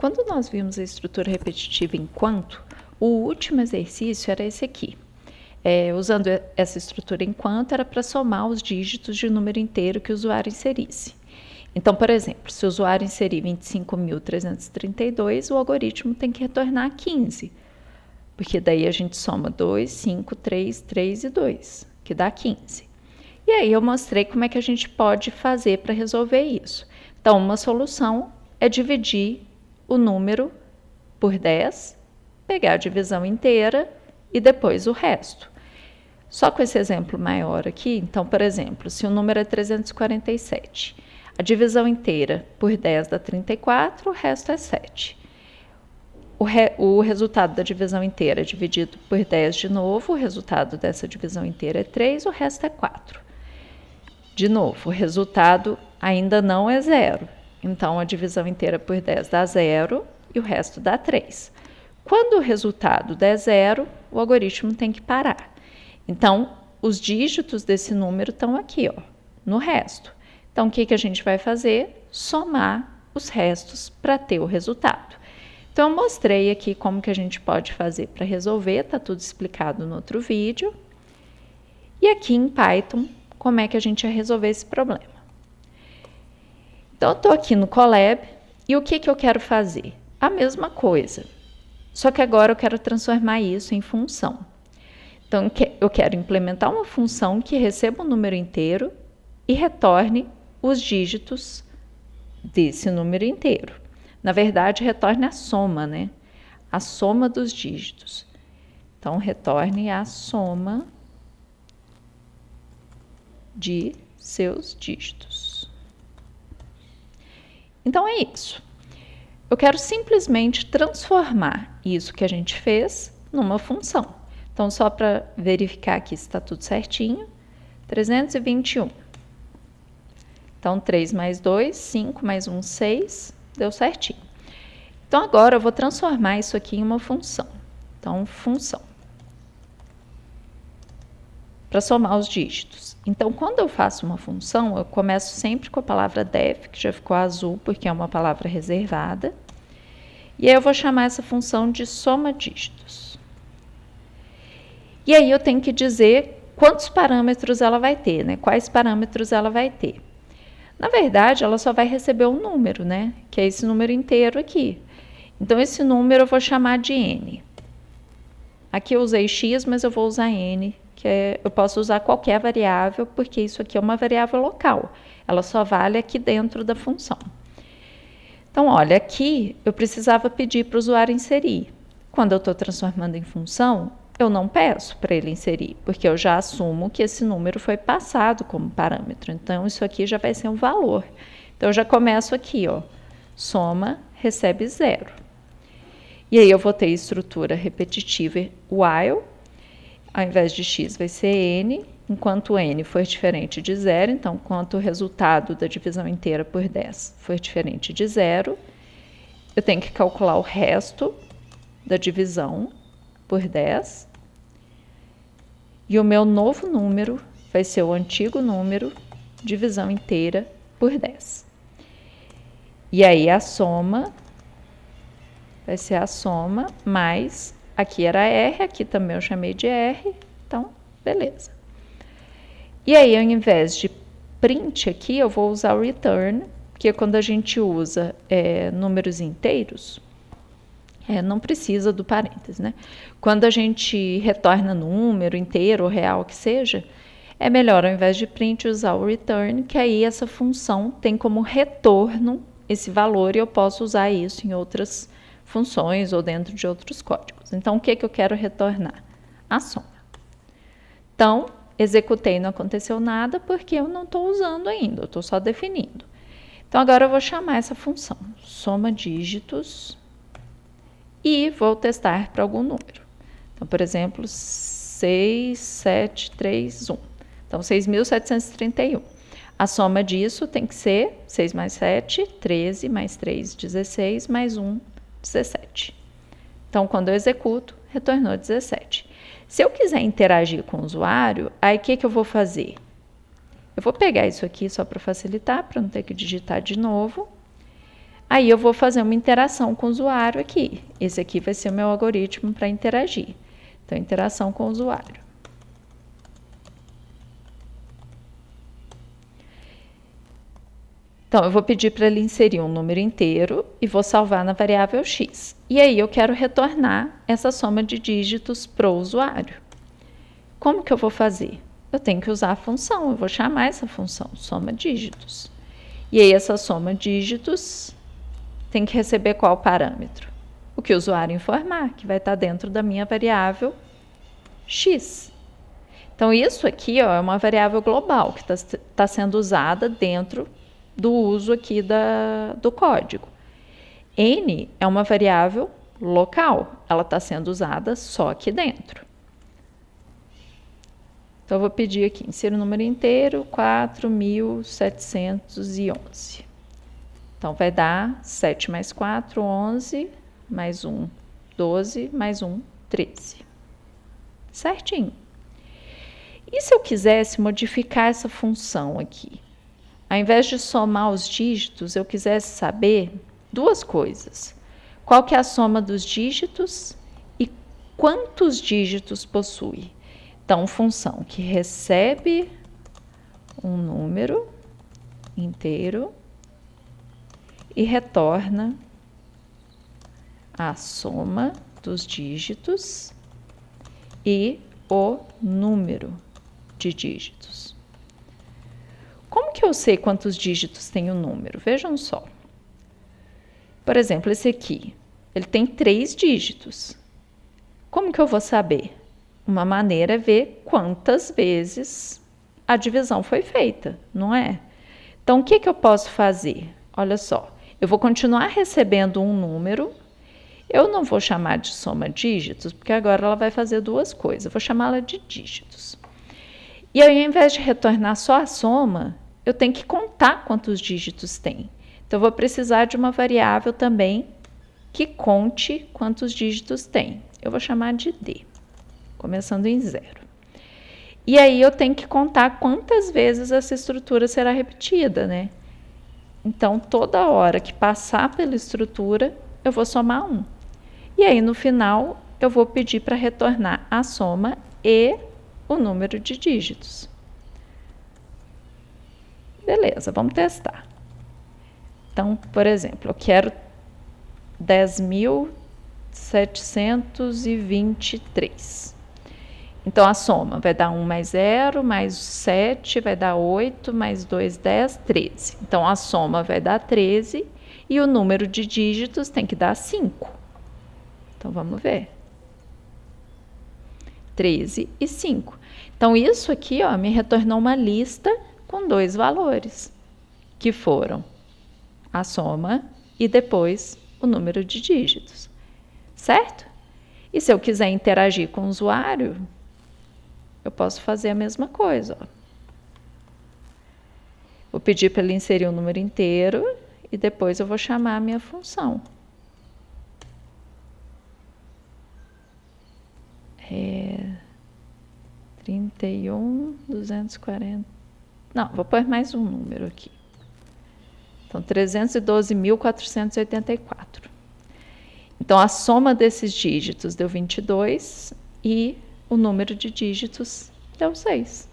Quando nós vimos a estrutura repetitiva enquanto, o último exercício era esse aqui. Usando essa estrutura enquanto, era para somar os dígitos de número inteiro que o usuário inserisse. Então, por exemplo, se o usuário inserir 25.332, o algoritmo tem que retornar 15, porque daí a gente soma 2, 5, 3, 3 e 2, que dá 15. E aí eu mostrei como é que a gente pode fazer para resolver isso. Então, uma solução é dividir o número por 10, pegar a divisão inteira e depois o resto. Só com esse exemplo maior aqui, então, por exemplo, se o número é 347, a divisão inteira por 10 dá 34, o resto é 7. O resultado da divisão inteira dividido por 10 de novo, o resultado dessa divisão inteira é 3, o resto é 4. De novo, o resultado ainda não é 0. Então, a divisão inteira por 10 dá 0 e o resto dá 3. Quando o resultado der 0, o algoritmo tem que parar. Então, os dígitos desse número estão aqui, ó, no resto. Então, o que a gente vai fazer? Somar os restos para ter o resultado. Então, eu mostrei aqui como que a gente pode fazer para resolver, está tudo explicado no outro vídeo. E aqui em Python, como é que a gente vai resolver esse problema. Então, eu estou aqui no Colab e o que eu quero fazer? A mesma coisa, só que agora eu quero transformar isso em função. Então, eu quero implementar uma função que receba um número inteiro e retorne os dígitos desse número inteiro. Na verdade, retorne a soma, né? A soma dos dígitos. Então, retorne a soma de seus dígitos. Então, é isso. Eu quero simplesmente transformar isso que a gente fez numa função. Então, só para verificar aqui se está tudo certinho, 321. Então, 3 mais 2, 5 mais 1, 6, deu certinho. Então, agora eu vou transformar isso aqui em uma função. Então, função. Para somar os dígitos. Então, quando eu faço uma função, eu começo sempre com a palavra def, que já ficou azul, porque é uma palavra reservada. E aí eu vou chamar essa função de soma dígitos. E aí eu tenho que dizer quantos parâmetros ela vai ter, né? Quais parâmetros ela vai ter. Na verdade, ela só vai receber um número, né? Que é esse número inteiro aqui. Então, esse número eu vou chamar de n. Aqui eu usei x, mas eu vou usar n, eu posso usar qualquer variável, porque isso aqui é uma variável local. Ela só vale aqui dentro da função. Então, olha, aqui eu precisava pedir para o usuário inserir. Quando eu estou transformando em função, eu não peço para ele inserir, porque eu já assumo que esse número foi passado como parâmetro. Então, isso aqui já vai ser um valor. Então, eu já começo aqui, ó, soma, recebe 0. E aí, eu vou ter estrutura repetitiva while, ao invés de x vai ser n, enquanto n for diferente de 0, então, enquanto o resultado da divisão inteira por 10 for diferente de 0, eu tenho que calcular o resto da divisão por 10, e o meu novo número vai ser o antigo número, divisão inteira por 10. E aí a soma vai ser a soma mais, aqui era R, aqui também eu chamei de R, então, beleza. E aí, ao invés de print aqui, eu vou usar o return, que quando a gente usa números inteiros, não precisa do parênteses, né? Quando a gente retorna número inteiro ou real que seja, é melhor, ao invés de print, usar o return, que aí essa função tem como retorno esse valor e eu posso usar isso em outras funções ou dentro de outros códigos. Então, o que eu quero retornar? A soma. Então, executei, não aconteceu nada porque eu não estou usando ainda, eu estou só definindo. Então, agora eu vou chamar essa função, soma dígitos, e vou testar para algum número. Então, por exemplo, 6731. Então, 6.731. A soma disso tem que ser 6 mais 7, 13, mais 3, 16, mais 1, 17. Então, quando eu executo, retornou 17. Se eu quiser interagir com o usuário, aí o que eu vou fazer? Eu vou pegar isso aqui só para facilitar, para não ter que digitar de novo. Aí eu vou fazer uma interação com o usuário aqui. Esse aqui vai ser o meu algoritmo para interagir. Então, interação com o usuário. Então, eu vou pedir para ele inserir um número inteiro e vou salvar na variável x. E aí eu quero retornar essa soma de dígitos para o usuário. Como que eu vou fazer? Eu tenho que usar a função, eu vou chamar essa função, soma dígitos. E aí essa soma dígitos tem que receber qual parâmetro? O que o usuário informar, que vai estar dentro da minha variável x. Então, isso aqui ó, é uma variável global que está sendo usada dentro do uso aqui do código. N é uma variável local, ela está sendo usada só aqui dentro. Então, eu vou pedir aqui, insira o número inteiro, 4.711. Então, vai dar 7 mais 4, 11, mais 1, 12, mais 1, 13. Certinho. E se eu quisesse modificar essa função aqui? Ao invés de somar os dígitos, eu quisesse saber duas coisas. Qual que é a soma dos dígitos e quantos dígitos possui? Então, função que recebe um número inteiro e retorna a soma dos dígitos e o número de dígitos. Como que eu sei quantos dígitos tem o número? Vejam só. Por exemplo, esse aqui, ele tem 3 dígitos. Como que eu vou saber? Uma maneira é ver quantas vezes a divisão foi feita, não é? Então, o que que eu posso fazer? Olha só, eu vou continuar recebendo um número, eu não vou chamar de soma dígitos, porque agora ela vai fazer duas coisas, eu vou chamá-la de dígitos. E aí, ao invés de retornar só a soma, eu tenho que contar quantos dígitos tem. Então, eu vou precisar de uma variável também que conte quantos dígitos tem. Eu vou chamar de D, começando em 0. E aí, eu tenho que contar quantas vezes essa estrutura será repetida, né? Então, toda hora que passar pela estrutura, eu vou somar 1. E aí, no final, eu vou pedir para retornar a soma e o número de dígitos. Beleza, vamos testar. Então, por exemplo, eu quero 10.723. Então, a soma vai dar 1 mais 0, mais 7, vai dar 8, mais 2, 10, 13. Então, a soma vai dar 13 e o número de dígitos tem que dar 5. Então, vamos ver. 13 e 5. Então, isso aqui ó, me retornou uma lista com 2 valores, que foram a soma e depois o número de dígitos, certo? E se eu quiser interagir com o usuário, eu posso fazer a mesma coisa. Ó. Vou pedir para ele inserir um número inteiro e depois eu vou chamar a minha função. 31.240. Não, vou pôr mais um número aqui. Então, 312.484. Então, a soma desses dígitos deu 22 e o número de dígitos deu 6.